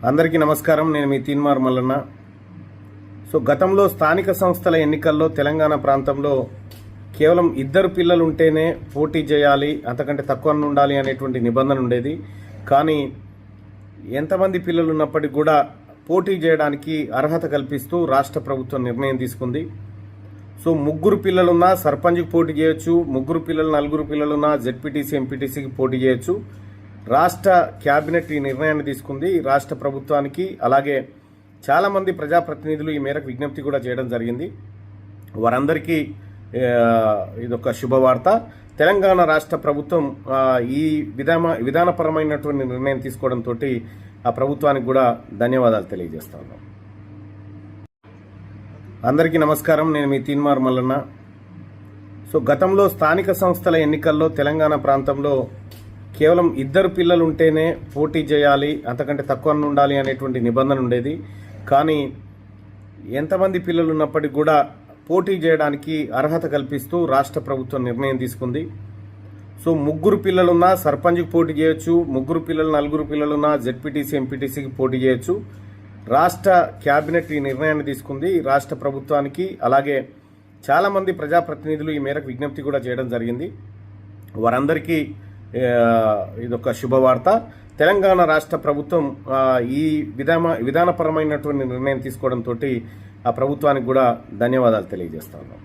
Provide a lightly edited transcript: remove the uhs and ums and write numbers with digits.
అందరికీ నమస్కారం. నేను మీ తీన్మార్ మల్లన్న. గతంలో స్థానిక సంస్థల ఎన్నికల్లో తెలంగాణ ప్రాంతంలో కేవలం 2 పిల్లలు ఉంటేనే పోటీ చేయాలి, అంతకంటే తక్కువ ఉండాలి అనేటువంటి నిబంధన ఉండేది. కానీ ఎంతమంది పిల్లలు ఉన్నప్పటికీ కూడా పోటీ చేయడానికి అర్హత కల్పిస్తూ రాష్ట్ర ప్రభుత్వం నిర్ణయం తీసుకుంది. 3 పిల్లలున్నా సర్పంచ్కి పోటీ చేయొచ్చు, 3 పిల్లలు 4 పిల్లలున్నా జెడ్పీటీసీ ఎంపీటీసీకి పోటీ చేయొచ్చు. రాష్ట్ర క్యాబినెట్ ఈ నిర్ణయాన్ని తీసుకుంది. రాష్ట్ర ప్రభుత్వానికి అలాగే చాలామంది ప్రజాప్రతినిధులు ఈ మేరకు విజ్ఞప్తి కూడా చేయడం జరిగింది. వారందరికీ ఇదొక శుభవార్త. తెలంగాణ రాష్ట్ర ప్రభుత్వం ఈ విధానపరమైనటువంటి నిర్ణయం తీసుకోవడంతో ఆ ప్రభుత్వానికి కూడా ధన్యవాదాలు తెలియజేస్తాను. అందరికీ నమస్కారం. నేను మీ తీన్మార్ మల్లన్న. గతంలో స్థానిక సంస్థల ఎన్నికల్లో తెలంగాణ ప్రాంతంలో కేవలం 2 పిల్లలు ఉంటేనే పోటీ చేయాలి, అంతకంటే తక్కువ ఉండాలి అనేటువంటి నిబంధన ఉండేది. కానీ ఎంతమంది పిల్లలు ఉన్నప్పటికీ కూడా పోటీ చేయడానికి అర్హత కల్పిస్తూ రాష్ట్ర ప్రభుత్వం నిర్ణయం తీసుకుంది. 3 పిల్లలున్నా సర్పంచ్కి పోటీ చేయొచ్చు, 3 పిల్లలు 4 పిల్లలున్నా జెడ్పీటీసీ ఎంపీటీసీకి పోటీ చేయొచ్చు. రాష్ట్ర క్యాబినెట్ ఈ నిర్ణయాన్ని తీసుకుంది. రాష్ట్ర ప్రభుత్వానికి అలాగే చాలామంది ప్రజాప్రతినిధులు ఈ మేరకు విజ్ఞప్తి కూడా చేయడం జరిగింది. వారందరికీ ఇదొక శుభవార్త. తెలంగాణ రాష్ట్ర ప్రభుత్వం ఈ విధానపరమైనటువంటి నిర్ణయం తీసుకోవడంతో ఆ ప్రభుత్వానికి కూడా ధన్యవాదాలు తెలియజేస్తాను.